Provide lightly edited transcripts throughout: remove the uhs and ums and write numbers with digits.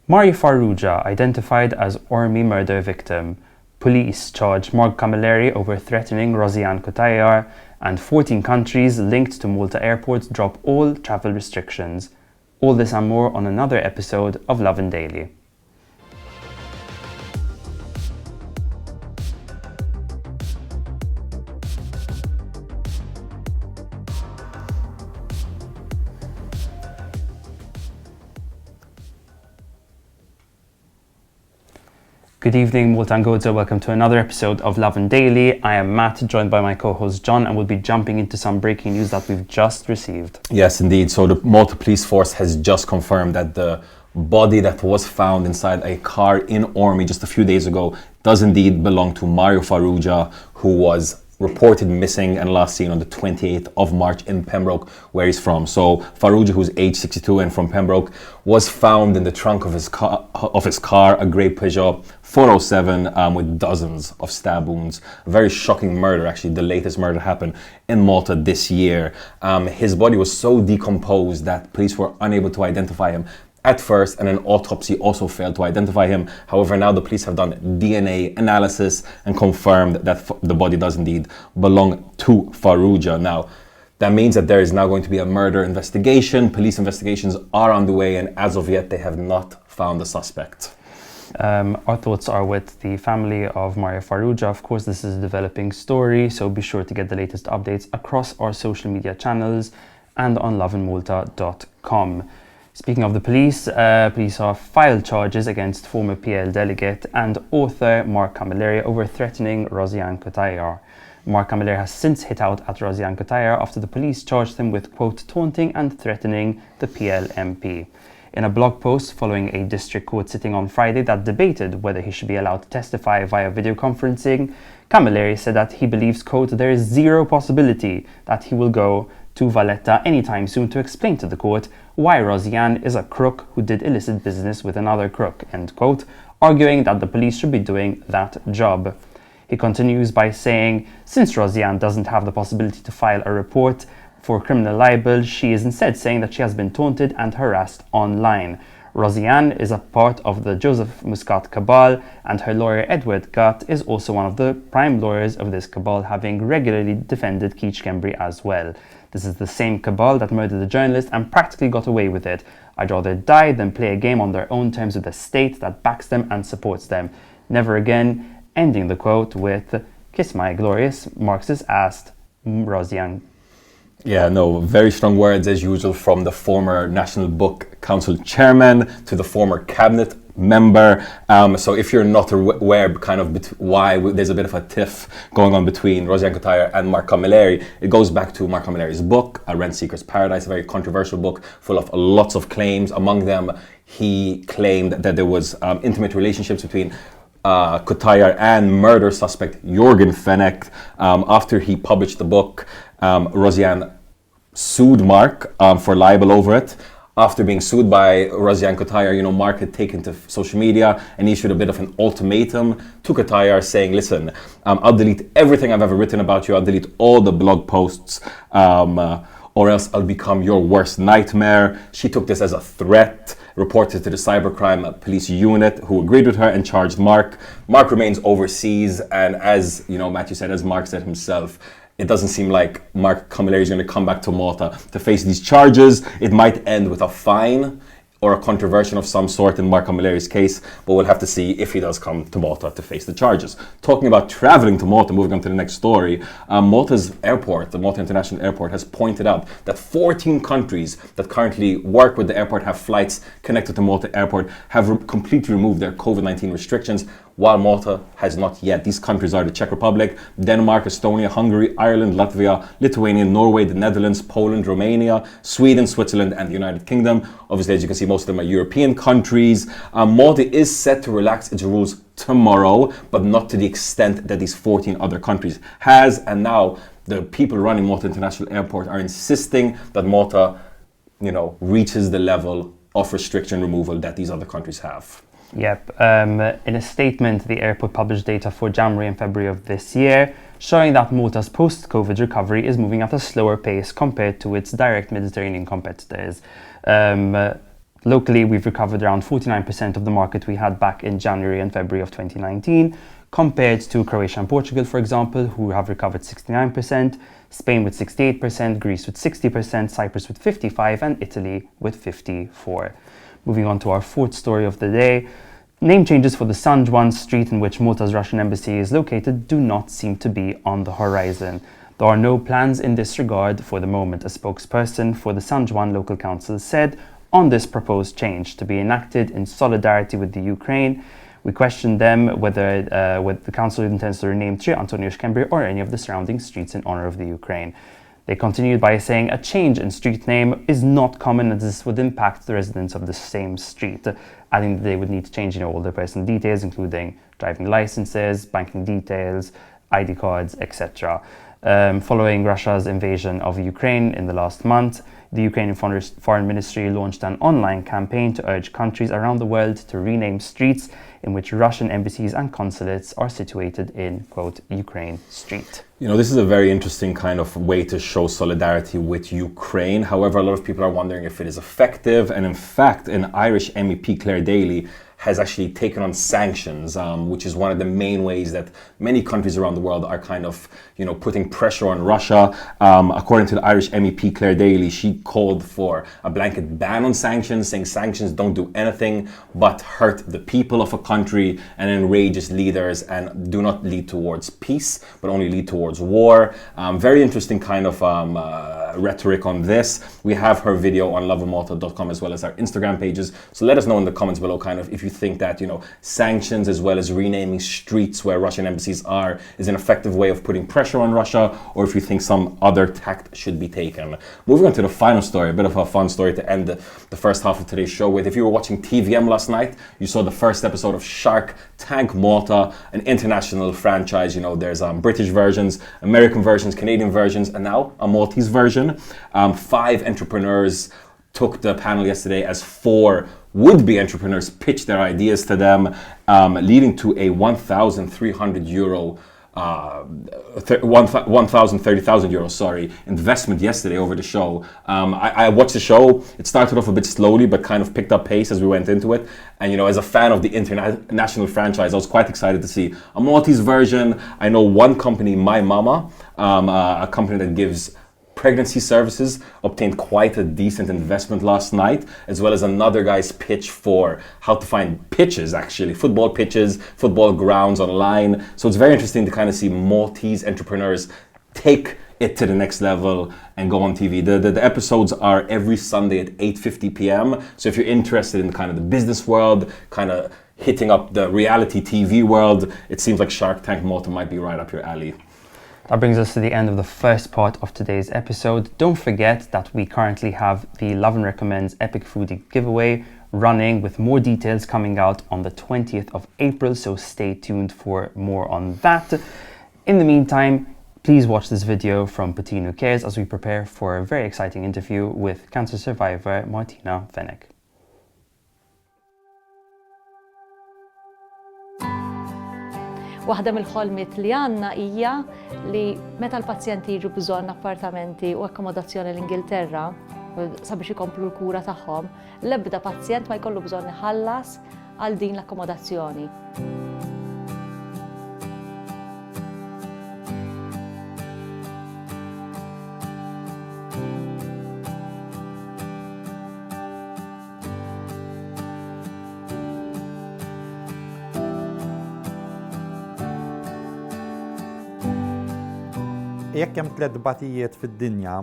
Mario Farrugia identified as Ormi murder victim. Police charge Mark Camilleri over threatening Rosianne Cotayar, and 14 countries linked to Malta airport drop all travel restrictions. All this and more on another episode of Lovin Daily. Good evening, Malta and Gozo. Welcome to another episode of Lovin Daily. I am Matt, joined by my co-host John, and we'll be jumping into some breaking news that we've just received. Yes, indeed. So the Malta Police Force has just confirmed that the body that was found inside a car in Ormi just a few days ago does indeed belong to Mario Farrugia, who was reported missing and last seen on the 28th of March in Pembroke, where he's from. So Farrugia, who's age 62 and from Pembroke, was found in the trunk of his car, a grey Peugeot 407 with dozens of stab wounds. A very shocking murder, actually. The latest murder happened in Malta this year. His body was so decomposed that police were unable to identify him at first, and an autopsy also failed to identify him. However, now the police have done DNA analysis and confirmed that the body does indeed belong to Farrugia. Now, that means that there is now going to be a murder investigation. Police investigations are underway, and as of yet, they have not found the suspect. Our thoughts are with the family of Mario Farrugia. Of course, this is a developing story, so be sure to get the latest updates across our social media channels and on lovinmalta.com. Speaking of the police have filed charges against former PL delegate and author Mark Camilleri over threatening Rosianne Cotayar. Mark Camilleri has since hit out at Rosianne Cotayar after the police charged him with, quote, taunting and threatening the PL MP. In a blog post following a district court sitting on Friday that debated whether he should be allowed to testify via video conferencing, Camilleri said that he believes, quote, there is zero possibility that he will go to Valletta anytime soon to explain to the court why Rosianne is a crook who did illicit business with another crook, end quote, arguing that the police should be doing that job. He continues by saying, since Rosianne doesn't have the possibility to file a report for criminal libel, she is instead saying that she has been taunted and harassed online. Rosianne is a part of the Joseph Muscat cabal, and her lawyer Edward Gatt is also one of the prime lawyers of this cabal, having regularly defended Keith Kembry as well. This is the same cabal that murdered the journalist and practically got away with it. I'd rather die than play a game on their own terms with a state that backs them and supports them. Never again, ending the quote with, kiss my glorious Marxist ass, Rosianne. Yeah, no, very strong words as usual from the former National Book Council chairman to the former cabinet member. So if you're not aware kind of why there's a bit of a tiff going on between Rosianne Cotayar and Mark Camilleri, it goes back to Mark Camilleri's book, A Rent Seeker's Paradise, a very controversial book full of lots of claims. Among them, he claimed that there was intimate relationships between Cotayar and murder suspect Lovin Fenech. After he published the book, Rosianne sued Mark for libel over it. After being sued by Rosianne Cotayar, Mark had taken to social media and issued a bit of an ultimatum to Cotayar saying, listen, I'll delete everything I've ever written about you. I'll delete all the blog posts, or else I'll become your worst nightmare. She took this as a threat, reported to the cybercrime police unit, who agreed with her and charged Mark. Mark remains overseas, and as Matthew said, as Mark said himself, it doesn't seem like Mark Camilleri is going to come back to Malta to face these charges. It might end with a fine or a controversion of some sort in Mark Camilleri's case, but we'll have to see if he does come to Malta to face the charges. Talking about traveling to Malta, moving on to the next story, Malta's airport, the Malta International Airport, has pointed out that 14 countries that currently work with the airport, have flights connected to Malta Airport, have completely removed their COVID-19 restrictions, while Malta has not yet. These countries are the Czech Republic, Denmark, Estonia, Hungary, Ireland, Latvia, Lithuania, Norway, the Netherlands, Poland, Romania, Sweden, Switzerland, and the United Kingdom. Obviously, as you can see, most of them are European countries. Malta is set to relax its rules tomorrow, but not to the extent that these 14 other countries has. And now the people running Malta International Airport are insisting that Malta, reaches the level of restriction removal that these other countries have. Yep. In a statement, the airport published data for January and February of this year, showing that Malta's post-COVID recovery is moving at a slower pace compared to its direct Mediterranean competitors. Locally, we've recovered around 49% of the market we had back in January and February of 2019, compared to Croatia and Portugal, for example, who have recovered 69%, Spain with 68%, Greece with 60%, Cyprus with 55%, and Italy with 54%. Moving on to our fourth story of the day. Name changes for the San Juan street in which Malta's Russian embassy is located do not seem to be on the horizon. There are no plans in this regard for the moment, a spokesperson for the San Juan local council said on this proposed change to be enacted in solidarity with the Ukraine. We questioned them whether the council intends to rename Tre Antonio Shkembri or any of the surrounding streets in honor of the Ukraine. They continued by saying a change in street name is not common as this would impact the residents of the same street, adding that they would need to change all their personal details, including driving licenses, banking details, ID cards, etc. Following Russia's invasion of Ukraine in the last month, the Ukrainian Foreign Ministry launched an online campaign to urge countries around the world to rename streets in which Russian embassies and consulates are situated in, quote, Ukraine Street. You know, this is a very interesting kind of way to show solidarity with Ukraine. However, a lot of people are wondering if it is effective. And in fact, an Irish MEP, Claire Daly, has actually taken on sanctions, which is one of the main ways that many countries around the world are kind of, putting pressure on Russia. According to the Irish MEP Claire Daly, she called for a blanket ban on sanctions, saying sanctions don't do anything but hurt the people of a country and enrage its leaders and do not lead towards peace, but only lead towards war. Very interesting kind of rhetoric on this. We have her video on lovinmalta.com as well as our Instagram pages. So let us know in the comments below kind of if you think that, sanctions as well as renaming streets where Russian embassies are is an effective way of putting pressure on Russia, or if you think some other tact should be taken. Moving on to the final story, a bit of a fun story to end the first half of today's show with. If you were watching TVM last night, you saw the first episode of Shark Tank Malta, an international franchise. There's British versions, American versions, Canadian versions, and now a Maltese version. 5 entrepreneurs took the panel yesterday as 4 would-be entrepreneurs pitched their ideas to them, leading to a €1,30,000 investment yesterday over the show. I watched the show. It started off a bit slowly, but kind of picked up pace as we went into it. And, as a fan of the international franchise, I was quite excited to see a Maltese version. I know one company, My Mama, a company that gives pregnancy services, obtained quite a decent investment last night, as well as another guy's pitch for how to find pitches, actually, football pitches, football grounds online. So it's very interesting to kind of see Maltese entrepreneurs take it to the next level and go on TV. The episodes are every Sunday at 8:50 p.m. So if you're interested in kind of the business world, kind of hitting up the reality TV world, it seems like Shark Tank Malta might be right up your alley. That brings us to the end of the first part of today's episode. Don't forget that we currently have the Lovin Recommends Epic Foodie giveaway running, with more details coming out on the 20th of April, so stay tuned for more on that. In the meantime, please watch this video from Putin Who Cares as we prepare for a very exciting interview with cancer survivor Martina Fenech. Waħda mill-ħolmiet li għandna hija li meta l-pazjenti jiġu bżonn appartamenti u akkomodazzjoni l-Ingilterra sabiex ikomplu l-kura tagħhom, l-ebda pazjent ma jkollu bżonn iħallas għal din l-akkomodazzjoni. Jekk hemm 3 batijiet fid-dinja,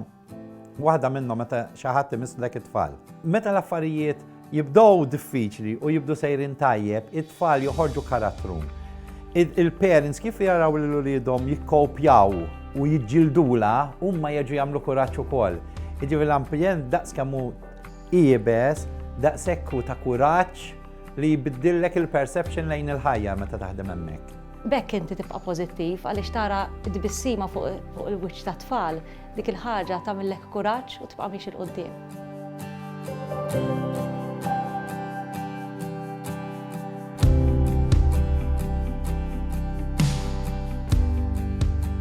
waħda minnhom meta xi ħadd imislek it-tfal. Meta l-affarijiet jibdew diffiċli u jibdu sejrin tajjeb, it-tfal joħorġu karattru. Il-parents kif jaraw lil uliedhom jikkopjaw u jiġġildula huma jiġu jagħmlu kuraġġ ukoll. Jiġifieri l-ambjent daqskemm hu qiebes, daqshekk hu ta' kuraġġ li jbiddillek il-perception lejn il-ħajja meta taħdem hemmhekk. Bekk inti tibqa' pożittiv għaliex tara d-dibissima fuq il-wiċċ ta' tfal, dik il-ħaġa tagħmellek kuraġġ u tibqa' mixi l qudiem.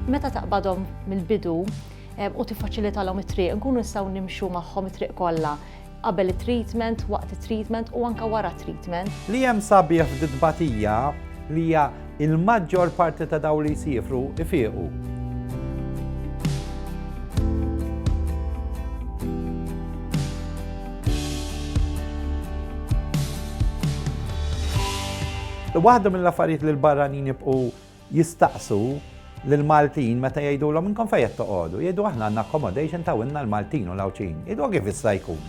Meta taqbadhom mill-bidu u tiffaċilitalhom it-triq, nkunu nistgħu nimxu magħhom it-triq kollha. qabel it-treatment, waqt it-treatment u anka wara treatment. Li hemm sabiħ f'ditbatija li hija il-maġġor parti ta' dawn li jsifru ifiequ. Waħda mill-affarijiet li l-barranin jibqgħu jistaqsu lill-Maltin meta jgħidulhom inkom fejn qed toqgħodu, jgħidu aħna għandna accommodation tawilna l-Maltin u l-Awċin. Jgħidu kif issa jkun.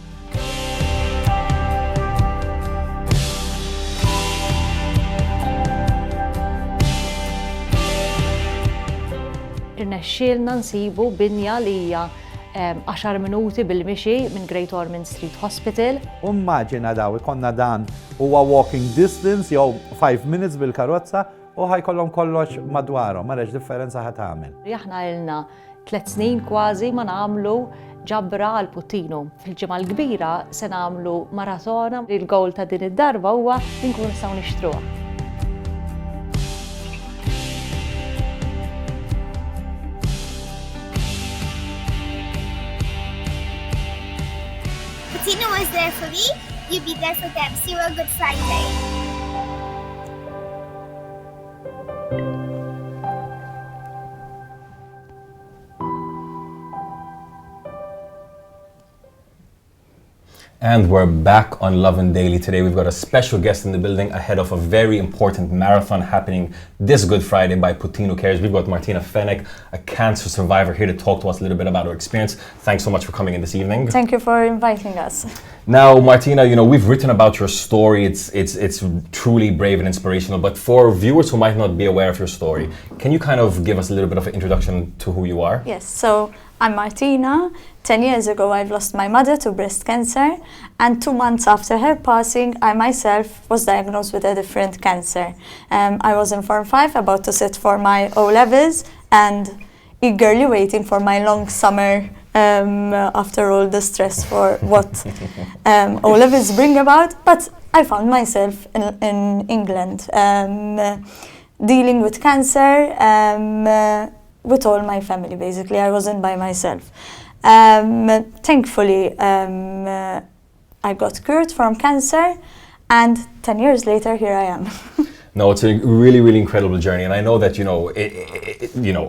Irnexxielna nsibu binja li hija 10 minuti bil-mixi minn Great Ormond Street Hospital. Immaġina daw ikonna dan huwa walking distance jew 5 minutes bil-karozza u ħajkollhom kollox madwarhom, ma differenza ħadd tagħmel. Aħna ilna 3 snin kważi ma nagħmlu ġabra għal Puttinu. Fil-ġimgħa l-kbira se nagħmlu maratona. Il-gowl ta' din id-darba huwa li nkunu nistgħu nixtruha. Martina was there for me, you be there for them. See you on Good Friday. And we're back on Lovin Daily. Today we've got a special guest in the building ahead of a very important marathon happening this Good Friday by Puttinu Cares. We've got Martina Fenech, a cancer survivor, here to talk to us a little bit about her experience. Thanks so much for coming in this evening. Thank you for inviting us. Now, Martina, you know, we've written about your story. It's truly brave and inspirational. But for viewers who might not be aware of your story, can you kind of give us a little bit of an introduction to who you are? Yes, so I'm Martina. 10 years ago, I've lost my mother to breast cancer, and 2 months after her passing, I myself was diagnosed with a different cancer. I was in Form 5, about to sit for my O-levels, and eagerly waiting for my long summer after all the stress for what O-levels bring about. But I found myself in England, dealing with cancer with all my family, basically. I wasn't by myself. Thankfully, I got cured from cancer, and 10 years later, here I am. No, it's a really, really incredible journey, and I know that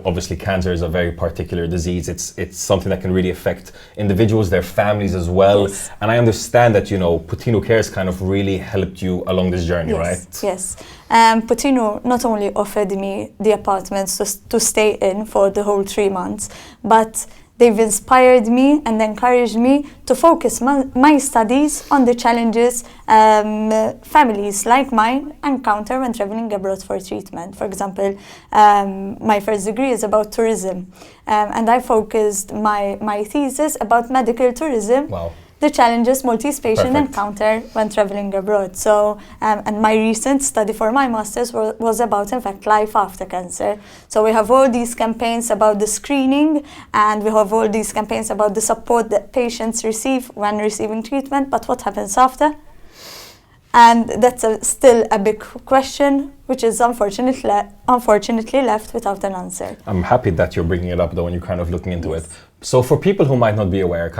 obviously cancer is a very particular disease. It's something that can really affect individuals, their families as well. Yes. And I understand that Puttinu Cares kind of really helped you along this journey, Yes, right? Yes. Puttinu not only offered me the apartments to stay in for the whole 3 months, but they've inspired me and encouraged me to focus my studies on the challenges families like mine encounter when traveling abroad for treatment. For example, my first degree is about tourism, and I focused my thesis about medical tourism. Wow. The challenges Maltese patients Perfect. encounter when traveling abroad. So, and my recent study for my master's was about, in fact, life after cancer. So we have all these campaigns about the screening, and we have all these campaigns about the support that patients receive when receiving treatment, but what happens after? And that's still a big question, which is unfortunately left without an answer. I'm happy that you're bringing it up, though, and you're kind of looking into it. So for people who might not be aware,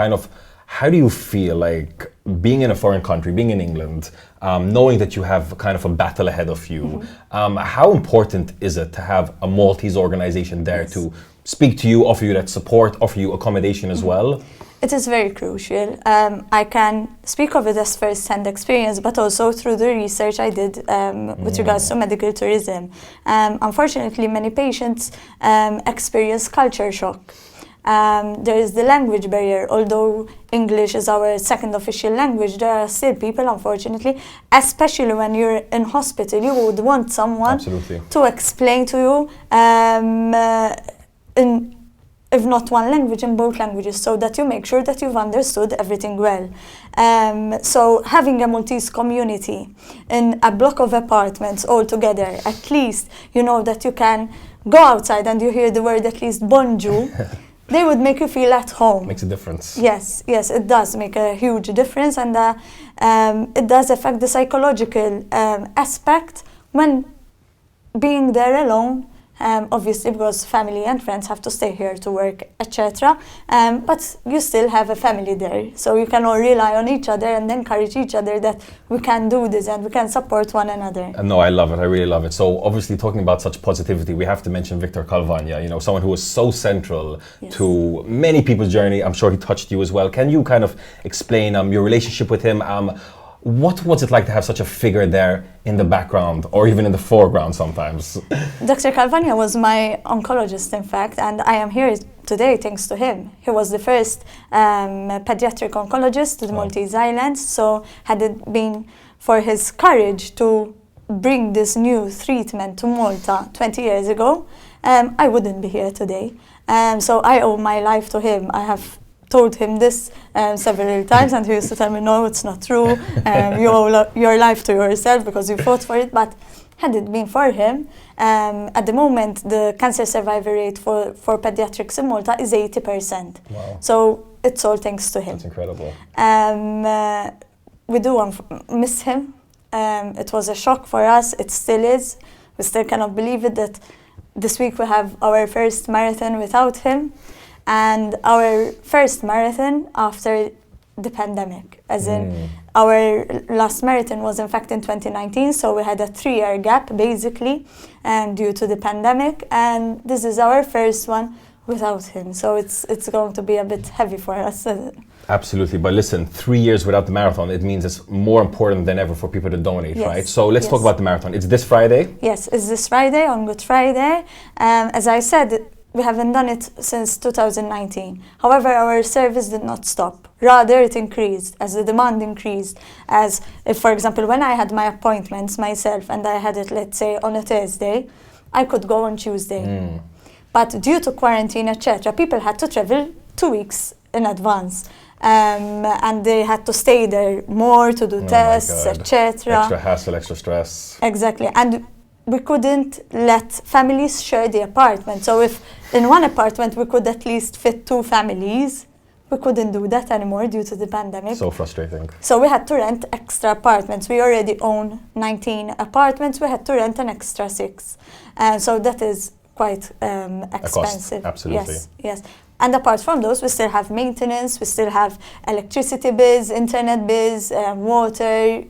how do you feel like being in a foreign country, being in England, knowing that you have kind of a battle ahead of you? How important is it to have a Maltese organization there to speak to you, offer you that support, offer you accommodation as well? It is very crucial. I can speak of it as first-hand experience, but also through the research I did with regards to medical tourism. Unfortunately, many patients experience culture shock. There is the language barrier. Although English is our second official language, there are still people, unfortunately, especially when you're in hospital, you would want someone Absolutely. to explain to you in, if not one language, in both languages, so that you make sure that you've understood everything well. So having a Maltese community in a block of apartments all together, at least you know that you can go outside and you hear the word at least bonjour. They would make you feel at home. Makes a difference. Yes, it does make a huge difference, and it does affect the psychological aspect when being there alone obviously because family and friends have to stay here to work, etc. But you still have a family there, so you can all rely on each other and encourage each other that we can do this and we can support one another. No, I love it. I really love it. So obviously talking about such positivity, we have to mention Victor Calvagna, you know, someone who was so central to many people's journey. I'm sure he touched you as well. Can you kind of explain your relationship with him? What was it like to have such a figure there in the background or even in the foreground sometimes? Dr. Calvagna was my oncologist, in fact, and I am here today thanks to him. He was the first pediatric oncologist to the Maltese Islands, so had it been for his courage to bring this new treatment to Malta 20 years ago, I wouldn't be here today. So I owe my life to him. I have told him this several times, and he used to tell me, no, it's not true. You owe your life to yourself because you fought for it. But had it been for him, at the moment, the cancer survival rate for pediatrics in Malta is 80%. Wow. So it's all thanks to him. That's incredible. We do miss him. It was a shock for us. It still is. We still cannot believe it that this week we have our first marathon without him. And our first marathon after the pandemic, as in our last marathon was in fact in 2019, so we had a 3-year gap basically due to the pandemic, and this is our first one without him, so it's going to be a bit heavy for us. Absolutely, but listen, 3 years without the marathon, it means it's more important than ever for people to donate, right? So let's talk about the marathon. It's this Friday? Yes, it's this Friday, on Good Friday. As I said, we haven't done it since 2019. However, our service did not stop. Rather, it increased as the demand increased. As if, for example, when I had my appointments myself and I had it, let's say, on a Thursday, I could go on Tuesday. But due to quarantine, etc., people had to travel 2 weeks in advance. And they had to stay there more to do tests, etc. Extra hassle, extra stress. Exactly. And we couldn't let families share the apartment. So if in one apartment we could at least fit 2 families, we couldn't do that anymore due to the pandemic. So frustrating. So we had to rent extra apartments. We already own 19 apartments. We had to rent an extra 6. So that is quite expensive. Absolutely. Yes. And apart from those, we still have maintenance, we still have electricity bills, internet bills, water,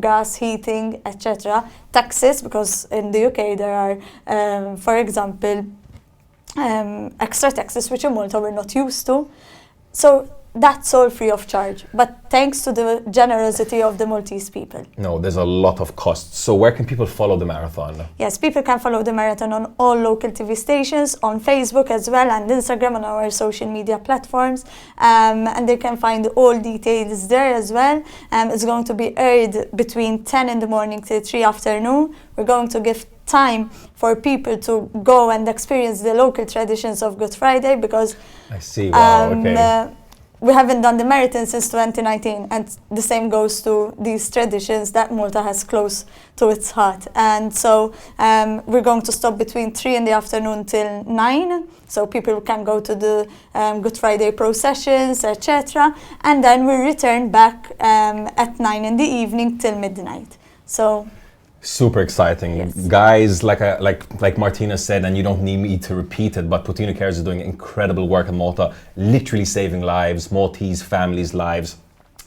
gas, heating, etc. Taxes, because in the UK there are, for example, extra taxes which in Malta we're not used to. So that's all free of charge, but thanks to the generosity of the Maltese people. No, there's a lot of costs. So where can people follow the marathon? Yes, people can follow the marathon on all local TV stations, on Facebook as well, and Instagram, on our social media platforms. And they can find all details there as well. It's going to be aired between 10 in the morning to 3 afternoon. We're going to give time for people to go and experience the local traditions of Good Friday, because I see. Wow, okay. We haven't done the marathon since 2019, and the same goes to these traditions that Malta has close to its heart. And so we're going to stop between 3 in the afternoon till 9, so people can go to the Good Friday processions, etc. And then we return back at 9 in the evening till midnight. So. Super exciting. Yes. Guys, like Martina said, and you don't need me to repeat it, but Putina Cares is doing incredible work in Malta, literally saving lives, Maltese families' lives,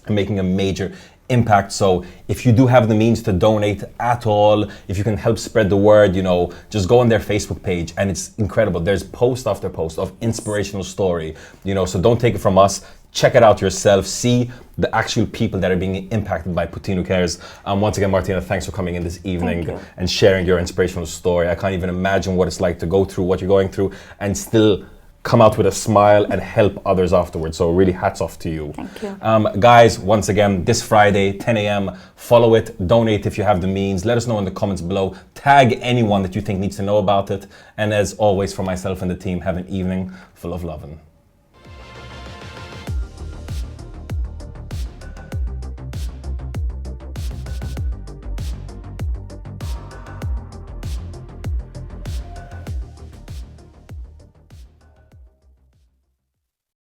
and making a major impact. So if you do have the means to donate at all, if you can help spread the word, you know, just go on their Facebook page, and it's incredible. There's post after post of inspirational story, you know, so don't take it from us. Check it out yourself. See the actual people that are being impacted by Putina Cares. Once again, Martina, thanks for coming in this evening and sharing your inspirational story. I can't even imagine what it's like to go through what you're going through and still come out with a smile and help others afterwards. So really hats off to you. Thank you. Guys, once again, this Friday, 10 a.m., follow it, donate if you have the means. Let us know in the comments below. Tag anyone that you think needs to know about it. And as always, for myself and the team, have an evening full of lovin'.